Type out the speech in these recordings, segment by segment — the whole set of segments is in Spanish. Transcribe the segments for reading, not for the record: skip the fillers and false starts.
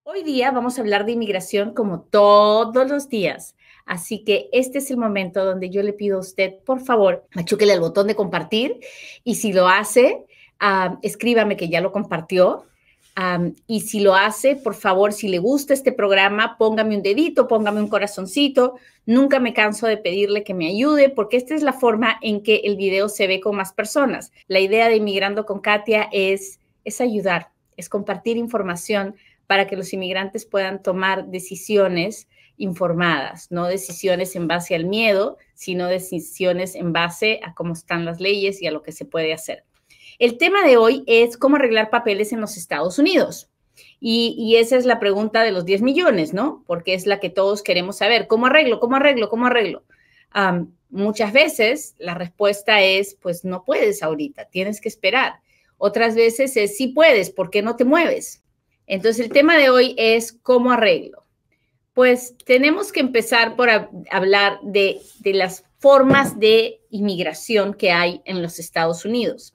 Hoy día vamos a hablar de inmigración como todos los días. Así que este es el momento donde yo le pido a usted, por favor, machúquele el botón de compartir y si lo hace, escríbame que ya lo compartió. Y si lo hace, por favor, si le gusta este programa, póngame un dedito, póngame un corazoncito. Nunca me canso de pedirle que me ayude porque esta es la forma en que el video se ve con más personas. La idea de Inmigrando con Katia es ayudar, es compartir información para que los inmigrantes puedan tomar decisiones informadas, no decisiones en base al miedo, sino decisiones en base a cómo están las leyes y a lo que se puede hacer. El tema de hoy es cómo arreglar papeles en los Estados Unidos. Y esa es la pregunta de los 10 millones, ¿no? Porque es la que todos queremos saber. ¿Cómo arreglo? ¿Cómo arreglo? ¿Cómo arreglo? Muchas veces la respuesta es, pues no puedes ahorita, tienes que esperar. Otras veces es, sí puedes, ¿por qué no te mueves? Entonces, el tema de hoy es cómo arreglo. Pues tenemos que empezar por hablar de las formas de inmigración que hay en los Estados Unidos.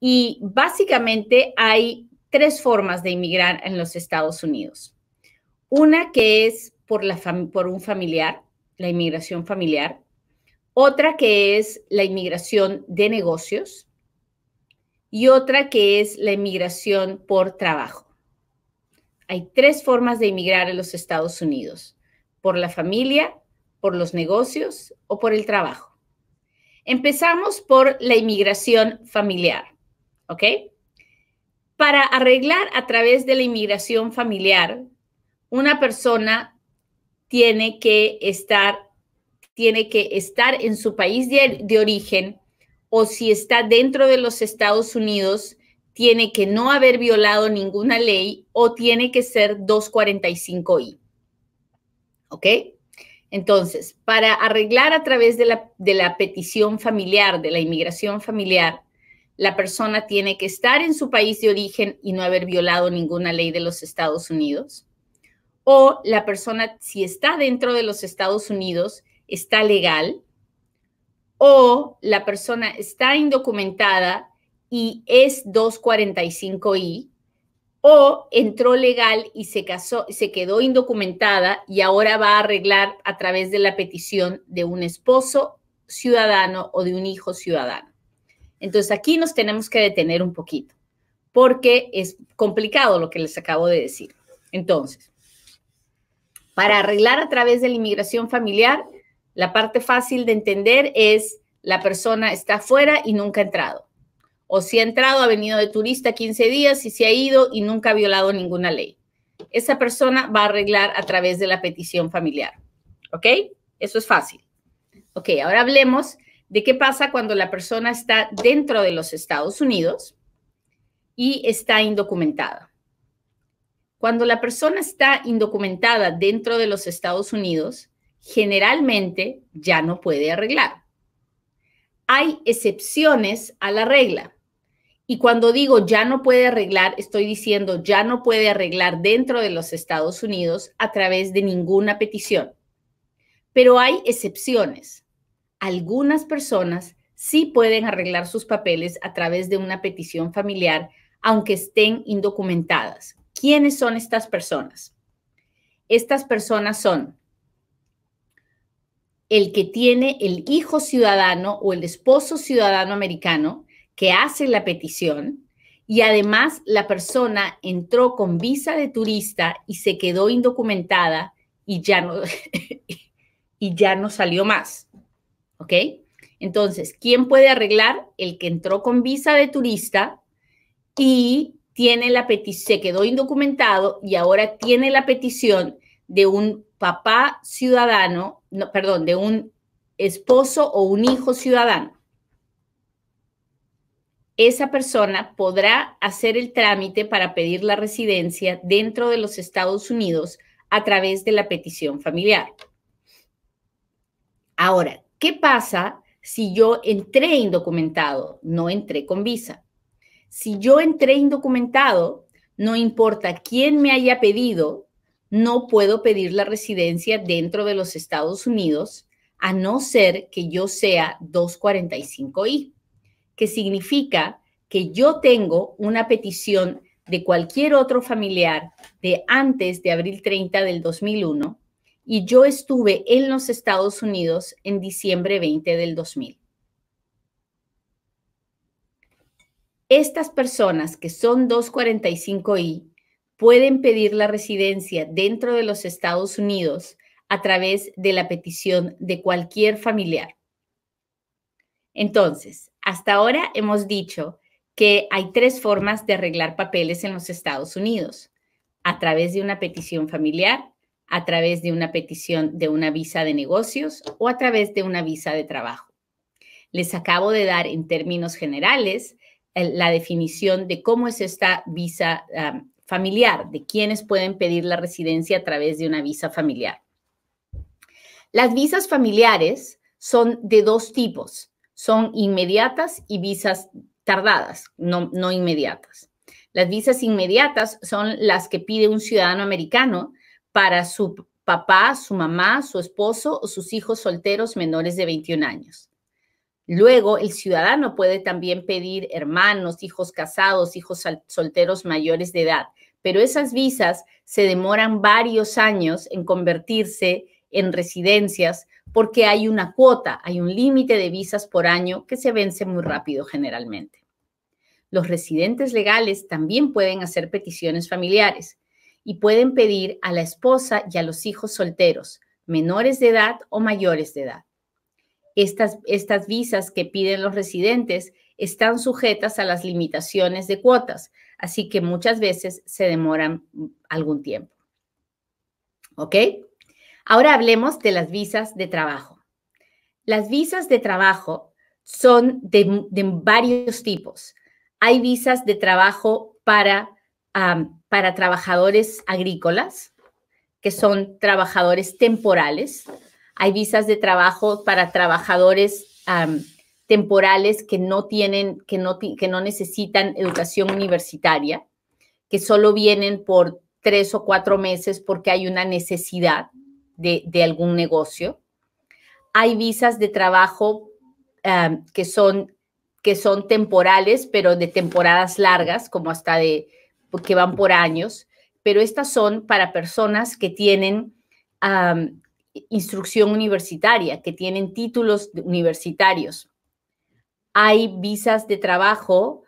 Y básicamente hay tres formas de inmigrar en los Estados Unidos. Una que es por un familiar, la inmigración familiar. Otra que es la inmigración de negocios. Y otra que es la inmigración por trabajo. Hay tres formas de inmigrar en los Estados Unidos: por la familia, por los negocios o por el trabajo. Empezamos por la inmigración familiar, ¿ok? Para arreglar a través de la inmigración familiar, una persona tiene que estar en su país de origen, o si está dentro de los Estados Unidos, tiene que no haber violado ninguna ley o tiene que ser 245I. ¿Ok? Entonces, para arreglar a través de la petición familiar, de la inmigración familiar, la persona tiene que estar en su país de origen y no haber violado ninguna ley de los Estados Unidos. O la persona, si está dentro de los Estados Unidos, está legal. O la persona está indocumentada y es 245I, o entró legal y se quedó indocumentada y ahora va a arreglar a través de la petición de un esposo ciudadano o de un hijo ciudadano. Entonces aquí nos tenemos que detener un poquito porque es complicado lo que les acabo de decir. Entonces, para arreglar a través de la inmigración familiar, la parte fácil de entender es la persona está fuera y nunca ha entrado. O si ha entrado, ha venido de turista 15 días y se ha ido y nunca ha violado ninguna ley. Esa persona va a arreglar a través de la petición familiar. ¿Ok? Eso es fácil. Ok, ahora hablemos de qué pasa cuando la persona está dentro de los Estados Unidos y está indocumentada. Cuando la persona está indocumentada dentro de los Estados Unidos, generalmente ya no puede arreglar. Hay excepciones a la regla. Y cuando digo ya no puede arreglar, estoy diciendo ya no puede arreglar dentro de los Estados Unidos a través de ninguna petición. Pero hay excepciones. Algunas personas sí pueden arreglar sus papeles a través de una petición familiar, aunque estén indocumentadas. ¿Quiénes son estas personas? Estas personas son el que tiene el hijo ciudadano o el esposo ciudadano americano que hace la petición y además la persona entró con visa de turista y se quedó indocumentada y ya no salió más. ¿Ok? Entonces, ¿quién puede arreglar? El que entró con visa de turista y se quedó indocumentado y ahora tiene la petición de un papá ciudadano, de un esposo o un hijo ciudadano. Esa persona podrá hacer el trámite para pedir la residencia dentro de los Estados Unidos a través de la petición familiar. Ahora, ¿qué pasa si yo entré indocumentado? No entré con visa. Si yo entré indocumentado, no importa quién me haya pedido, no puedo pedir la residencia dentro de los Estados Unidos a no ser que yo sea 245I. Que significa que yo tengo una petición de cualquier otro familiar de antes de abril 30 del 2001 y yo estuve en los Estados Unidos en diciembre 20 del 2000. Estas personas que son 245I pueden pedir la residencia dentro de los Estados Unidos a través de la petición de cualquier familiar. Entonces, hasta ahora hemos dicho que hay 3 formas de arreglar papeles en los Estados Unidos: a través de una petición familiar, a través de una petición de una visa de negocios o a través de una visa de trabajo. Les acabo de dar en términos generales la definición de cómo es esta visa familiar, de quiénes pueden pedir la residencia a través de una visa familiar. Las visas familiares son de 2 tipos. Son inmediatas y visas tardadas, no inmediatas. Las visas inmediatas son las que pide un ciudadano americano para su papá, su mamá, su esposo o sus hijos solteros menores de 21 años. Luego, el ciudadano puede también pedir hermanos, hijos casados, hijos solteros mayores de edad, pero esas visas se demoran varios años en convertirse en residencias porque hay una cuota, hay un límite de visas por año que se vence muy rápido generalmente. Los residentes legales también pueden hacer peticiones familiares y pueden pedir a la esposa y a los hijos solteros, menores de edad o mayores de edad. Estas visas que piden los residentes están sujetas a las limitaciones de cuotas, así que muchas veces se demoran algún tiempo. ¿Ok? Ahora hablemos de las visas de trabajo. Las visas de trabajo son de varios tipos. Hay visas de trabajo para trabajadores agrícolas, que son trabajadores temporales. Hay visas de trabajo para trabajadores temporales que no necesitan educación universitaria, que solo vienen por 3 o 4 meses porque hay una necesidad de algún negocio. Hay visas de trabajo que son temporales, pero de temporadas largas, como que van por años, pero estas son para personas que tienen instrucción universitaria, que tienen títulos universitarios. Hay visas de trabajo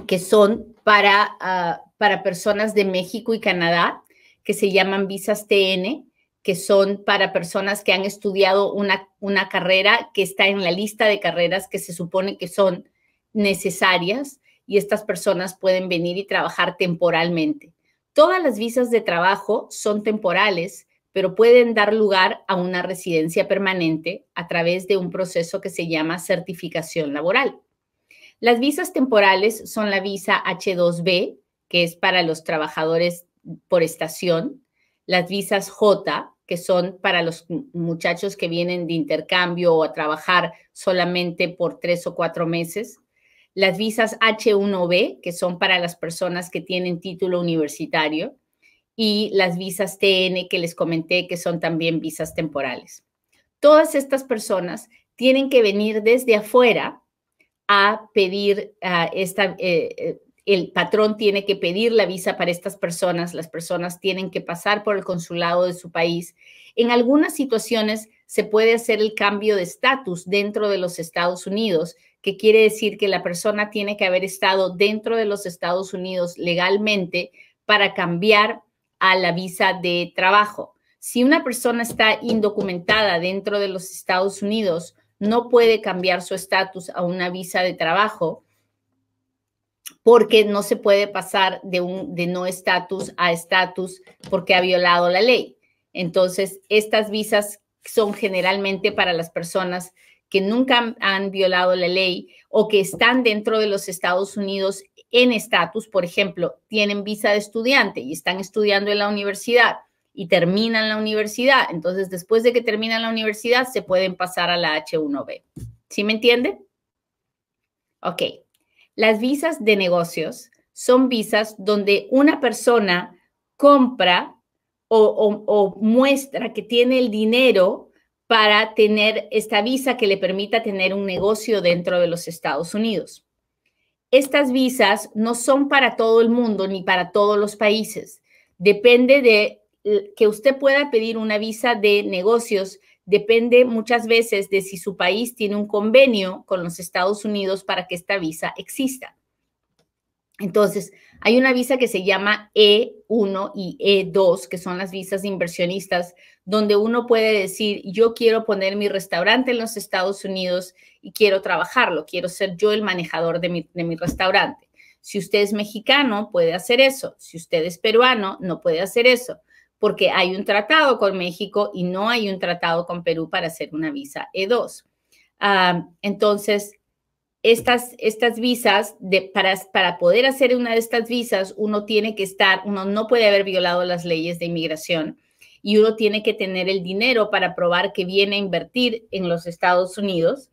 que son para personas de México y Canadá, que se llaman visas TN, que son para personas que han estudiado una carrera que está en la lista de carreras que se supone que son necesarias y estas personas pueden venir y trabajar temporalmente. Todas las visas de trabajo son temporales, pero pueden dar lugar a una residencia permanente a través de un proceso que se llama certificación laboral. Las visas temporales son la visa H2B, que es para los trabajadores por estación, las visas J, que son para los muchachos que vienen de intercambio o a trabajar solamente por 3 o 4 meses, las visas H1B, que son para las personas que tienen título universitario, y las visas TN que les comenté, que son también visas temporales. Todas estas personas tienen que venir desde afuera a pedir el patrón tiene que pedir la visa para estas personas, las personas tienen que pasar por el consulado de su país. En algunas situaciones se puede hacer el cambio de estatus dentro de los Estados Unidos, que quiere decir que la persona tiene que haber estado dentro de los Estados Unidos legalmente para cambiar a la visa de trabajo. Si una persona está indocumentada dentro de los Estados Unidos, no puede cambiar su estatus a una visa de trabajo porque no se puede pasar de no estatus a estatus porque ha violado la ley. Entonces, estas visas son generalmente para las personas que nunca han violado la ley o que están dentro de los Estados Unidos en estatus. Por ejemplo, tienen visa de estudiante y están estudiando en la universidad y terminan la universidad. Entonces, después de que terminan la universidad, se pueden pasar a la H1B. ¿Sí me entiende? Ok. Las visas de negocios son visas donde una persona compra o muestra que tiene el dinero para tener esta visa que le permita tener un negocio dentro de los Estados Unidos. estas visas no son para todo el mundo ni para todos los países. Depende de que usted pueda pedir una visa de negocios, depende muchas veces de si su país tiene un convenio con los Estados Unidos para que esta visa exista. Entonces, hay una visa que se llama E1 y E2, que son las visas de inversionistas, donde uno puede decir, yo quiero poner mi restaurante en los Estados Unidos y quiero trabajarlo, quiero ser yo el manejador de mi restaurante. Si usted es mexicano, puede hacer eso. Si usted es peruano, no puede hacer eso, porque hay un tratado con México y no hay un tratado con Perú para hacer una visa E2. Entonces, estas visas, para poder hacer una de estas visas, uno no puede haber violado las leyes de inmigración y uno tiene que tener el dinero para probar que viene a invertir en los Estados Unidos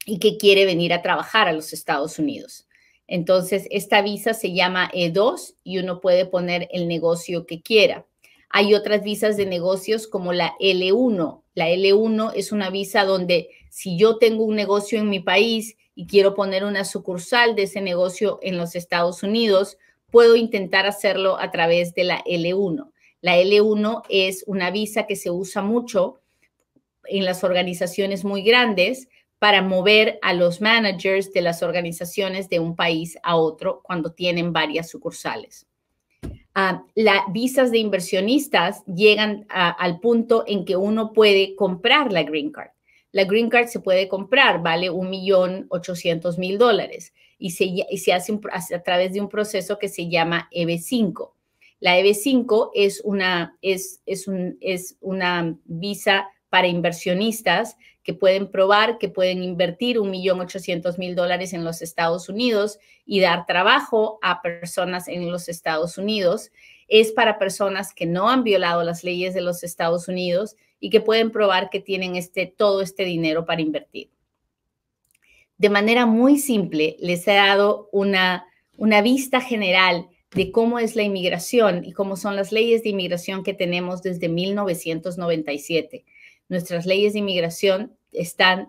y que quiere venir a trabajar a los Estados Unidos. Entonces, esta visa se llama E2 y uno puede poner el negocio que quiera. Hay otras visas de negocios como la L1. La L1 es una visa donde si yo tengo un negocio en mi país y quiero poner una sucursal de ese negocio en los Estados Unidos, puedo intentar hacerlo a través de la L1. La L1 es una visa que se usa mucho en las organizaciones muy grandes para mover a los managers de las organizaciones de un país a otro cuando tienen varias sucursales. Las visas de inversionistas llegan al punto en que uno puede comprar la Green Card. La Green Card se puede comprar, vale $1.800.000 y se hace a través de un proceso que se llama EB5. La EB5 es una visa para inversionistas que pueden probar que pueden invertir $1.800.000 en los Estados Unidos y dar trabajo a personas en los Estados Unidos. Es para personas que no han violado las leyes de los Estados Unidos y que pueden probar que tienen todo este dinero para invertir. De manera muy simple, les he dado una vista general de cómo es la inmigración y cómo son las leyes de inmigración que tenemos desde 1997. Nuestras leyes de inmigración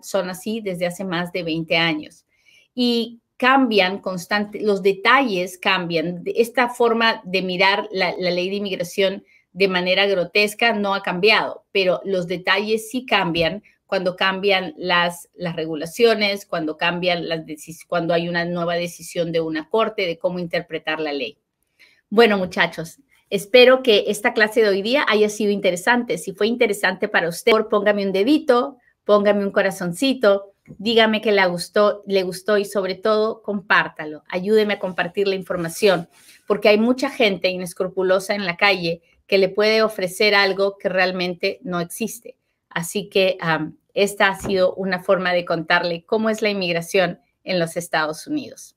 son así desde hace más de 20 años y cambian constantemente, los detalles cambian. Esta forma de mirar la ley de inmigración de manera grotesca no ha cambiado, pero los detalles sí cambian cuando cambian las regulaciones, cuando hay una nueva decisión de una corte de cómo interpretar la ley. Bueno, muchachos, espero que esta clase de hoy día haya sido interesante. Si fue interesante para usted, póngame un dedito, póngame un corazoncito, dígame que le gustó y sobre todo compártalo. Ayúdeme a compartir la información porque hay mucha gente inescrupulosa en la calle que le puede ofrecer algo que realmente no existe. Así que esta ha sido una forma de contarle cómo es la inmigración en los Estados Unidos.